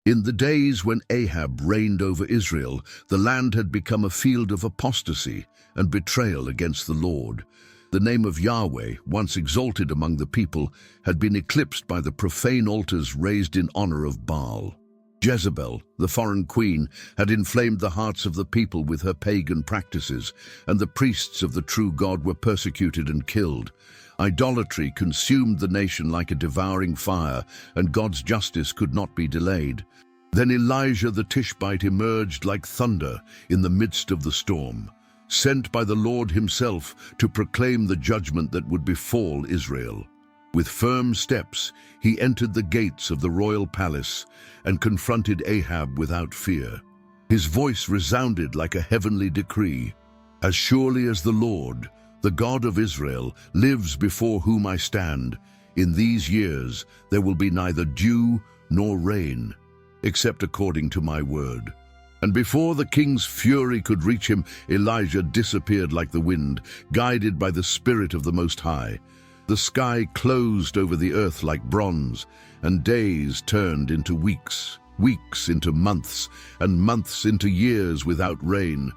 In the days when Ahab reigned over Israel, the land had become a field of apostasy and betrayal against the Lord. The name of Yahweh, once exalted among the people, had been eclipsed by the profane altars raised in honor of Baal. Jezebel, the foreign queen, had inflamed the hearts of the people with her pagan practices, and the priests of the true God were persecuted and killed. Idolatry consumed the nation like a devouring fire, and God's justice could not be delayed. Then Elijah the Tishbite emerged like thunder in the midst of the storm, sent by the Lord himself to proclaim the judgment that would befall Israel. With firm steps, he entered the gates of the royal palace and confronted Ahab without fear. His voice resounded like a heavenly decree. "As surely as the Lord, the God of Israel, lives before whom I stand, in these years there will be neither dew nor rain, except according to my word." And before the king's fury could reach him, Elijah disappeared like the wind, guided by the Spirit of the Most High. The sky closed over the earth like bronze, and days turned into weeks, weeks into months, and months into years without rain.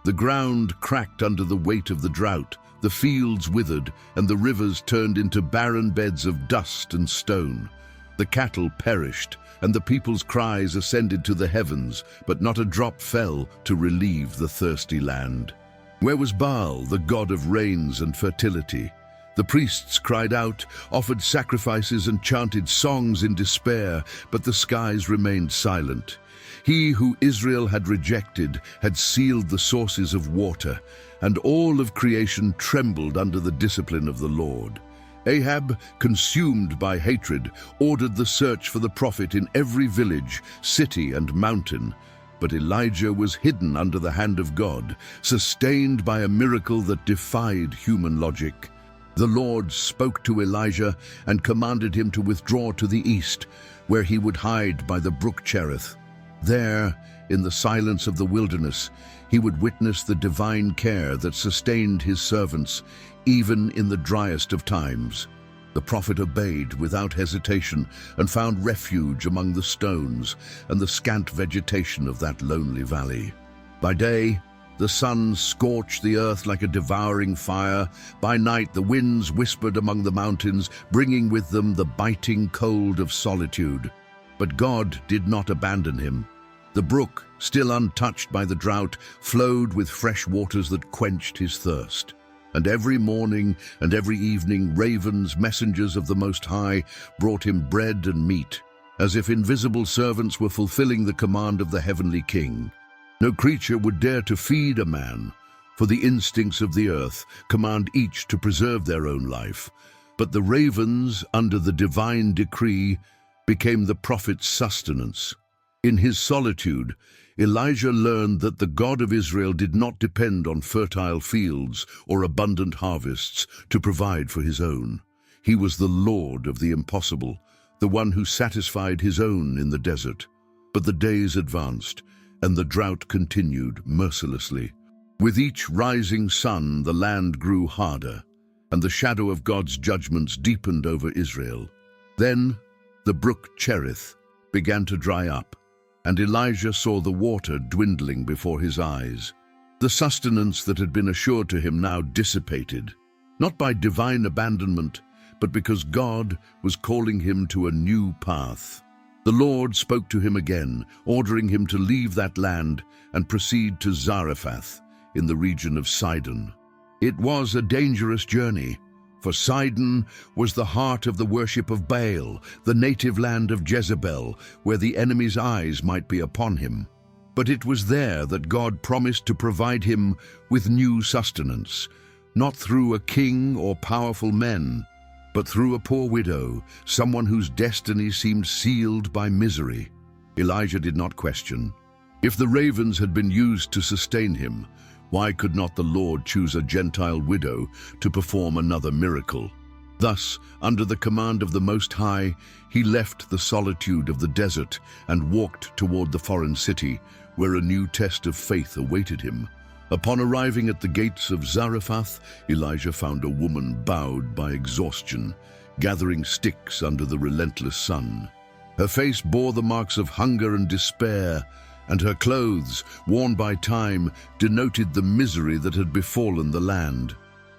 The ground cracked under the weight of the drought, the fields withered, and the rivers turned into barren beds of dust and stone. The cattle perished, and the people's cries ascended to the heavens, but not a drop fell to relieve the thirsty land. Where was Baal, the god of rains and fertility? The priests cried out, offered sacrifices, and chanted songs in despair, but the skies remained silent. He who Israel had rejected had sealed the sources of water, and all of creation trembled under the discipline of the Lord. Ahab, consumed by hatred, ordered the search for the prophet in every village, city, and mountain. But Elijah was hidden under the hand of God, sustained by a miracle that defied human logic. The Lord spoke to Elijah and commanded him to withdraw to the east, where he would hide by the brook Cherith. There, in the silence of the wilderness, he would witness the divine care that sustained his servants, even in the driest of times. The prophet obeyed without hesitation and found refuge among the stones and the scant vegetation of that lonely valley. By day, the sun scorched the earth like a devouring fire. By night, the winds whispered among the mountains, bringing with them the biting cold of solitude. But God did not abandon him. The brook, still untouched by the drought, flowed with fresh waters that quenched his thirst. And every morning and every evening, ravens, messengers of the Most High, brought him bread and meat, as if invisible servants were fulfilling the command of the heavenly King. No creature would dare to feed a man, for the instincts of the earth command each to preserve their own life. But the ravens, under the divine decree, became the prophet's sustenance. In his solitude, Elijah learned that the God of Israel did not depend on fertile fields or abundant harvests to provide for his own. He was the Lord of the impossible, the one who satisfied his own in the desert. But the days advanced, and the drought continued mercilessly. With each rising sun, the land grew harder, and the shadow of God's judgments deepened over Israel. Then the brook Cherith began to dry up, and Elijah saw the water dwindling before his eyes. The sustenance that had been assured to him now dissipated, not by divine abandonment, but because God was calling him to a new path. The Lord spoke to him again, ordering him to leave that land and proceed to Zarephath in the region of Sidon. It was a dangerous journey, for Sidon was the heart of the worship of Baal, the native land of Jezebel, where the enemy's eyes might be upon him. But it was there that God promised to provide him with new sustenance, not through a king or powerful men, but through a poor widow, someone whose destiny seemed sealed by misery. Elijah did not question. If the ravens had been used to sustain him, why could not the Lord choose a Gentile widow to perform another miracle? Thus, under the command of the Most High, he left the solitude of the desert and walked toward the foreign city, where a new test of faith awaited him. Upon arriving at the gates of Zarephath, Elijah found a woman bowed by exhaustion, gathering sticks under the relentless sun. Her face bore the marks of hunger and despair, and her clothes, worn by time, denoted the misery that had befallen the land.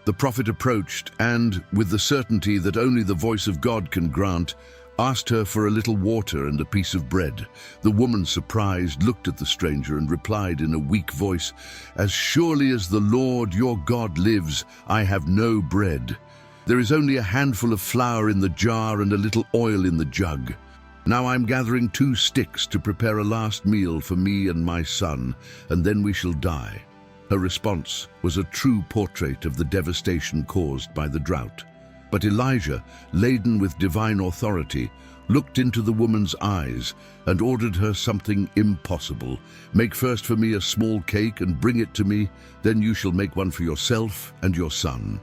The prophet approached and, with the certainty that only the voice of God can grant, asked her for a little water and a piece of bread. The woman, surprised, looked at the stranger and replied in a weak voice, "As surely as the Lord your God lives, I have no bread. There is only a handful of flour in the jar and a little oil in the jug. Now I'm gathering 2 sticks to prepare a last meal for me and my son, and then we shall die." Her response was a true portrait of the devastation caused by the drought. But Elijah, laden with divine authority, looked into the woman's eyes and ordered her something impossible. "Make first for me a small cake and bring it to me, then you shall make one for yourself and your son.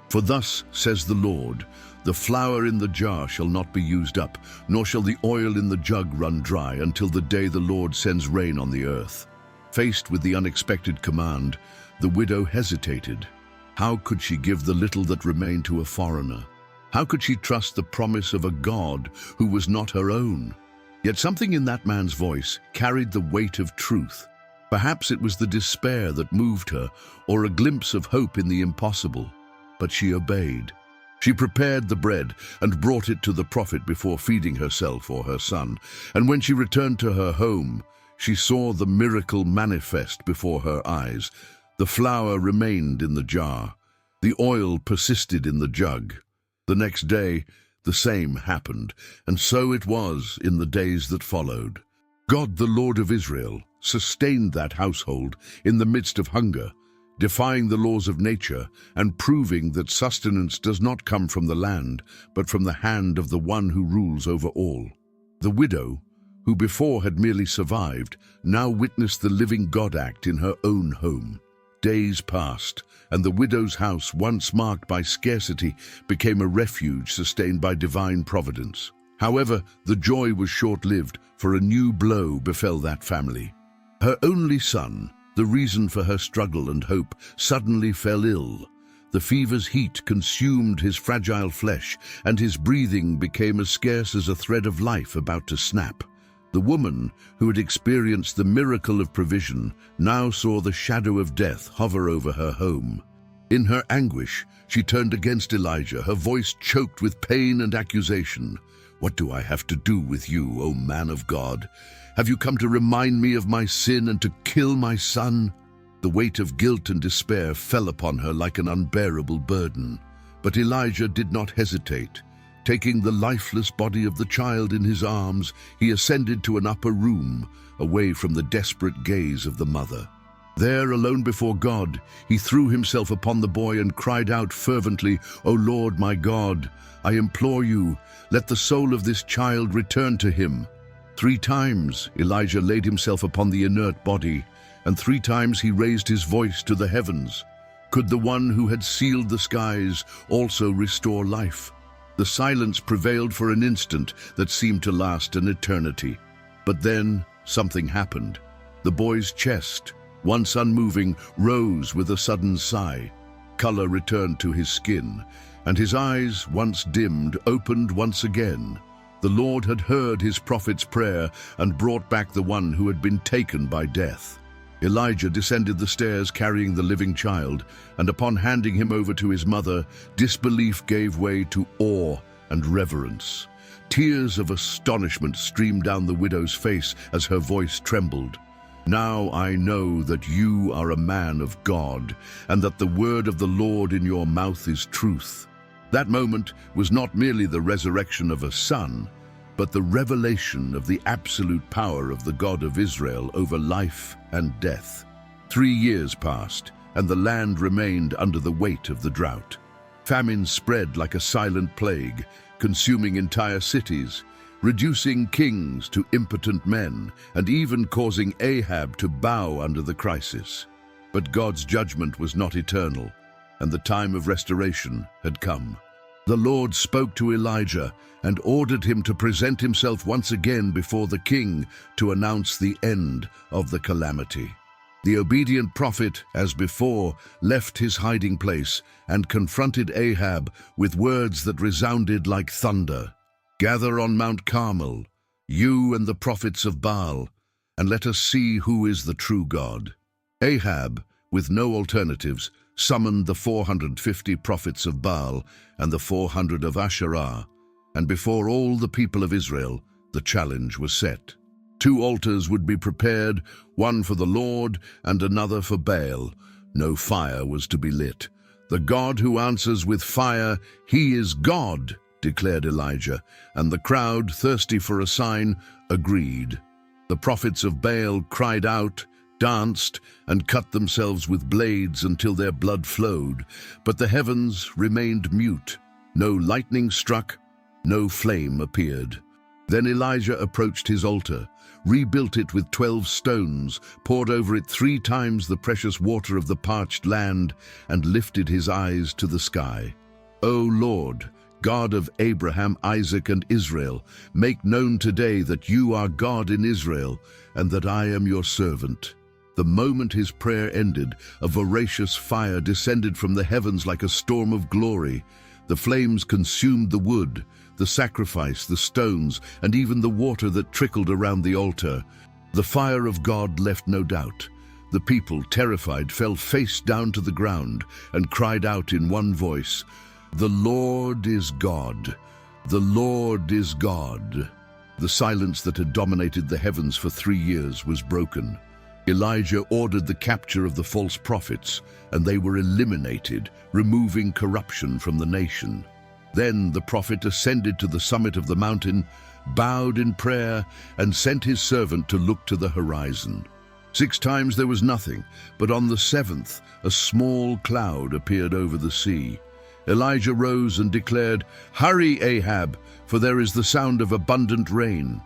For thus says the Lord, the flour in the jar shall not be used up, nor shall the oil in the jug run dry until the day the Lord sends rain on the earth." Faced with the unexpected command, the widow hesitated. How could she give the little that remained to a foreigner? How could she trust the promise of a God who was not her own? Yet something in that man's voice carried the weight of truth. Perhaps it was the despair that moved her, or a glimpse of hope in the impossible. But she obeyed. She prepared the bread and brought it to the prophet before feeding herself or her son. And when she returned to her home, she saw the miracle manifest before her eyes. The flour remained in the jar. The oil persisted in the jug. The next day, the same happened, and so it was in the days that followed. God, the Lord of Israel, sustained that household in the midst of hunger, defying the laws of nature and proving that sustenance does not come from the land, but from the hand of the one who rules over all. The widow, who before had merely survived, now witnessed the living God act in her own home. Days passed, and the widow's house, once marked by scarcity, became a refuge sustained by divine providence. However, the joy was short-lived, for a new blow befell that family. Her only son, the reason for her struggle and hope, suddenly fell ill. The fever's heat consumed his fragile flesh, and his breathing became as scarce as a thread of life about to snap. The woman, who had experienced the miracle of provision, now saw the shadow of death hover over her home. In her anguish, she turned against Elijah, her voice choked with pain and accusation. "What do I have to do with you, O man of God? Have you come to remind me of my sin and to kill my son?" The weight of guilt and despair fell upon her like an unbearable burden. But Elijah did not hesitate. Taking the lifeless body of the child in his arms, he ascended to an upper room, away from the desperate gaze of the mother. There, alone before God, he threw himself upon the boy and cried out fervently, "O Lord my God, I implore you, let the soul of this child return to him." 3 times Elijah laid himself upon the inert body, and 3 times he raised his voice to the heavens. Could the one who had sealed the skies also restore life? The silence prevailed for an instant that seemed to last an eternity. But then something happened. The boy's chest, once unmoving, rose with a sudden sigh. Color returned to his skin, and his eyes, once dimmed, opened once again. The Lord had heard his prophet's prayer and brought back the one who had been taken by death. Elijah descended the stairs carrying the living child, and upon handing him over to his mother, disbelief gave way to awe and reverence. Tears of astonishment streamed down the widow's face as her voice trembled. "Now I know that you are a man of God, and that the word of the Lord in your mouth is truth." That moment was not merely the resurrection of a son, but the revelation of the absolute power of the God of Israel over life and death. 3 years passed, and the land remained under the weight of the drought. Famine spread like a silent plague, consuming entire cities, reducing kings to impotent men, and even causing Ahab to bow under the crisis. But God's judgment was not eternal, and the time of restoration had come. The Lord spoke to Elijah and ordered him to present himself once again before the king to announce the end of the calamity. The obedient prophet, as before, left his hiding place and confronted Ahab with words that resounded like thunder. "Gather on Mount Carmel, you and the prophets of Baal, and let us see who is the true God." Ahab, with no alternatives, summoned the 450 prophets of Baal and the 400 of Asherah, and before all the people of Israel, the challenge was set. 2 altars would be prepared, one for the Lord and another for Baal. No fire was to be lit. "The God who answers with fire, he is God," declared Elijah, and the crowd, thirsty for a sign, agreed. The prophets of Baal cried out, danced, and cut themselves with blades until their blood flowed, but the heavens remained mute. No lightning struck, no flame appeared. Then Elijah approached his altar, rebuilt it with 12 stones, poured over it 3 times the precious water of the parched land, and lifted his eyes to the sky. "O Lord, God of Abraham, Isaac, and Israel, make known today that you are God in Israel, and that I am your servant." The moment his prayer ended, a voracious fire descended from the heavens like a storm of glory. The flames consumed the wood, the sacrifice, the stones, and even the water that trickled around the altar. The fire of God left no doubt. The people, terrified, fell face down to the ground and cried out in one voice, "The Lord is God! The Lord is God!" The silence that had dominated the heavens for 3 years was broken. Elijah ordered the capture of the false prophets, and they were eliminated, removing corruption from the nation. Then the prophet ascended to the summit of the mountain, bowed in prayer, and sent his servant to look to the horizon. 6 times there was nothing, but on the 7th, a small cloud appeared over the sea. Elijah rose and declared, "Hurry, Ahab, for there is the sound of abundant rain."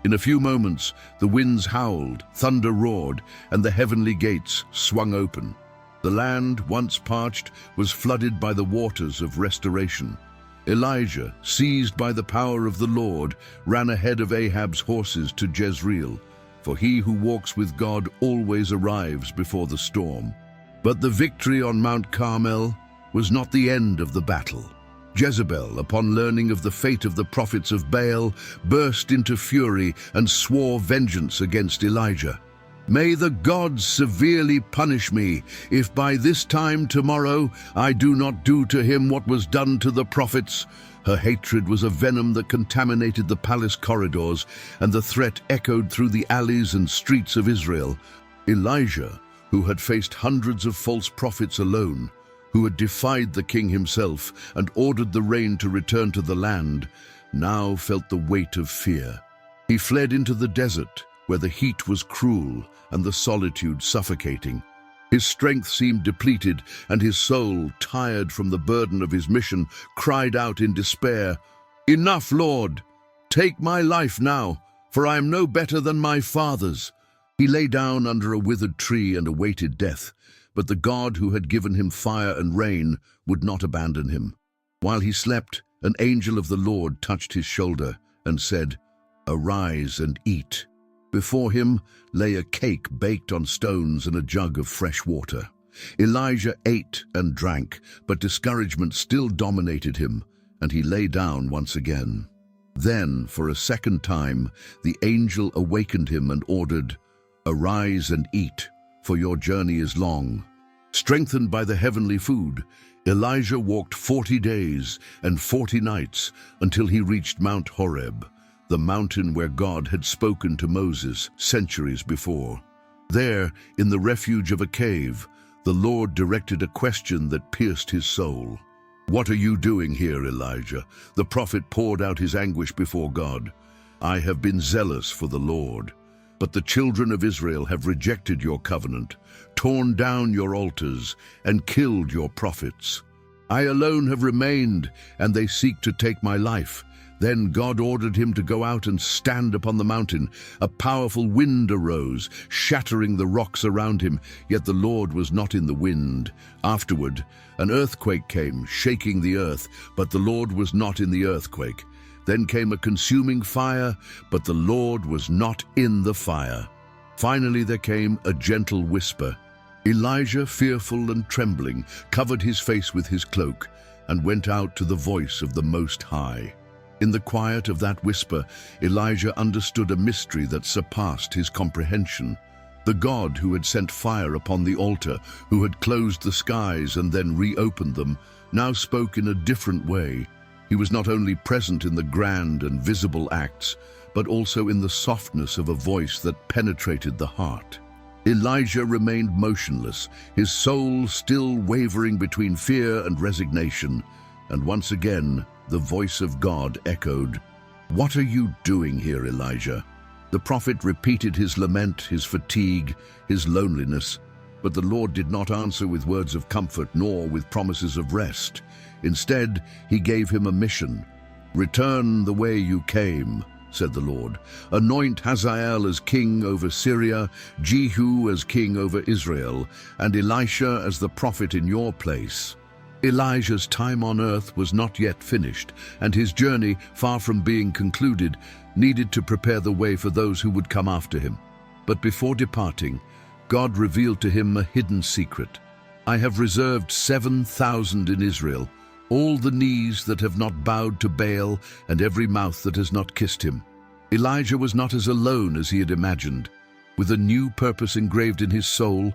In a few moments, the winds howled, thunder roared, and the heavenly gates swung open. The land, once parched, was flooded by the waters of restoration. Elijah, seized by the power of the Lord, ran ahead of Ahab's horses to Jezreel, for he who walks with God always arrives before the storm. But the victory on Mount Carmel was not the end of the battle. Jezebel, upon learning of the fate of the prophets of Baal, burst into fury and swore vengeance against Elijah. "May the gods severely punish me, if by this time tomorrow I do not do to him what was done to the prophets." Her hatred was a venom that contaminated the palace corridors, and the threat echoed through the alleys and streets of Israel. Elijah, who had faced hundreds of false prophets alone, who had defied the king himself and ordered the rain to return to the land, now felt the weight of fear. He fled into the desert, where the heat was cruel and the solitude suffocating. His strength seemed depleted, and his soul, tired from the burden of his mission, cried out in despair, "Enough, Lord! Take my life now, for I am no better than my fathers." He lay down under a withered tree and awaited death. But the God who had given him fire and rain would not abandon him. While he slept, an angel of the Lord touched his shoulder and said, "Arise and eat." Before him lay a cake baked on stones and a jug of fresh water. Elijah ate and drank, but discouragement still dominated him, and he lay down once again. Then, for a second time, the angel awakened him and ordered, "Arise and eat, for your journey is long." Strengthened by the heavenly food, Elijah walked 40 days and 40 nights until he reached Mount Horeb, the mountain where God had spoken to Moses centuries before. There, in the refuge of a cave, the Lord directed a question that pierced his soul. "What are you doing here, Elijah?" The prophet poured out his anguish before God. "I have been zealous for the Lord, but the children of Israel have rejected your covenant, torn down your altars, and killed your prophets. I alone have remained, and they seek to take my life." Then God ordered him to go out and stand upon the mountain. A powerful wind arose, shattering the rocks around him, yet the Lord was not in the wind. Afterward, an earthquake came, shaking the earth, but the Lord was not in the earthquake. Then came a consuming fire, but the Lord was not in the fire. Finally there came a gentle whisper. Elijah, fearful and trembling, covered his face with his cloak and went out to the voice of the Most High. In the quiet of that whisper, Elijah understood a mystery that surpassed his comprehension. The God who had sent fire upon the altar, who had closed the skies and then reopened them, now spoke in a different way. He was not only present in the grand and visible acts, but also in the softness of a voice that penetrated the heart. Elijah remained motionless, his soul still wavering between fear and resignation, and once again the voice of God echoed, "What are you doing here, Elijah?" The prophet repeated his lament, his fatigue, his loneliness, but the Lord did not answer with words of comfort nor with promises of rest. Instead, he gave him a mission. "Return the way you came," said the Lord. "Anoint Hazael as king over Syria, Jehu as king over Israel, and Elisha as the prophet in your place." Elijah's time on earth was not yet finished, and his journey, far from being concluded, needed to prepare the way for those who would come after him. But before departing, God revealed to him a hidden secret. "I have reserved 7,000 in Israel, all the knees that have not bowed to Baal and every mouth that has not kissed him." Elijah was not as alone as he had imagined. With a new purpose engraved in his soul,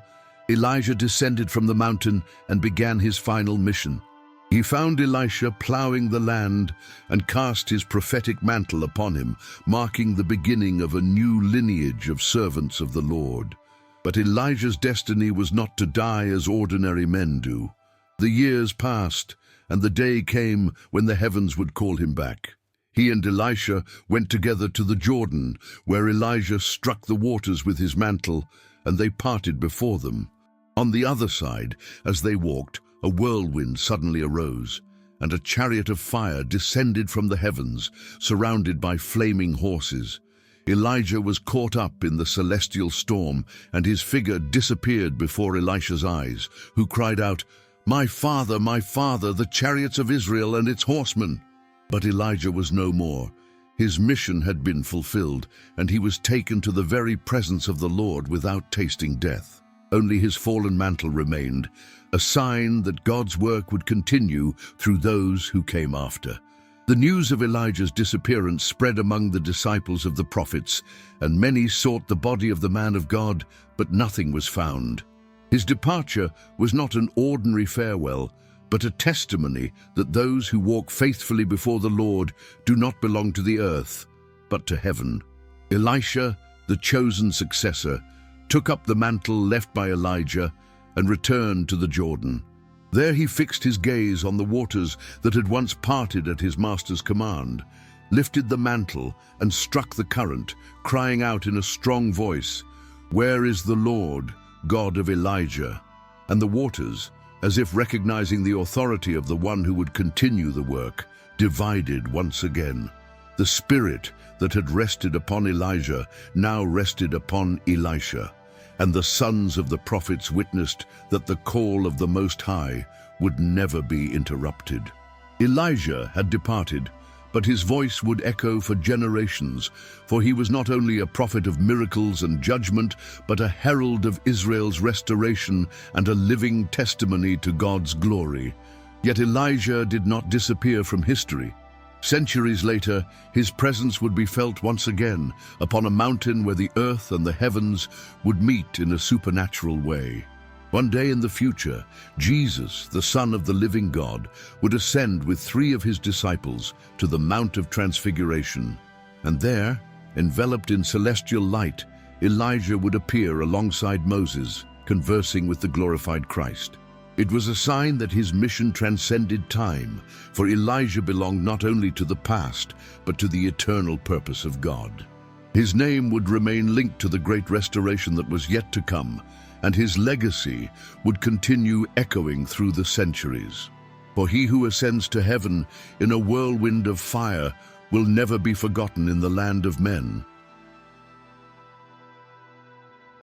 Elijah descended from the mountain and began his final mission. He found Elisha plowing the land and cast his prophetic mantle upon him, marking the beginning of a new lineage of servants of the Lord. But Elijah's destiny was not to die as ordinary men do. The years passed, and the day came when the heavens would call him back. He and Elisha went together to the Jordan, where Elijah struck the waters with his mantle, and they parted before them. On the other side, as they walked, a whirlwind suddenly arose, and a chariot of fire descended from the heavens, surrounded by flaming horses. Elijah was caught up in the celestial storm, and his figure disappeared before Elisha's eyes, who cried out, my father, the chariots of Israel and its horsemen." But Elijah was no more. His mission had been fulfilled, and he was taken to the very presence of the Lord without tasting death. Only his fallen mantle remained, a sign that God's work would continue through those who came after. The news of Elijah's disappearance spread among the disciples of the prophets, and many sought the body of the man of God, but nothing was found. His departure was not an ordinary farewell, but a testimony that those who walk faithfully before the Lord do not belong to the earth, but to heaven. Elisha, the chosen successor, took up the mantle left by Elijah and returned to the Jordan. There he fixed his gaze on the waters that had once parted at his master's command, lifted the mantle and struck the current, crying out in a strong voice, "Where is the Lord, God of Elijah?" And the waters, as if recognizing the authority of the one who would continue the work, divided once again. The spirit that had rested upon Elijah now rested upon Elisha, and the sons of the prophets witnessed that the call of the Most High would never be interrupted. Elijah had departed, but his voice would echo for generations, for he was not only a prophet of miracles and judgment, but a herald of Israel's restoration and a living testimony to God's glory. Yet Elijah did not disappear from history. Centuries later, his presence would be felt once again upon a mountain where the earth and the heavens would meet in a supernatural way. One day in the future, Jesus, the Son of the living God, would ascend with 3 of his disciples to the Mount of Transfiguration. And there, enveloped in celestial light, Elijah would appear alongside Moses, conversing with the glorified Christ. It was a sign that his mission transcended time, for Elijah belonged not only to the past, but to the eternal purpose of God. His name would remain linked to the great restoration that was yet to come, and his legacy would continue echoing through the centuries. For he who ascends to heaven in a whirlwind of fire will never be forgotten in the land of men.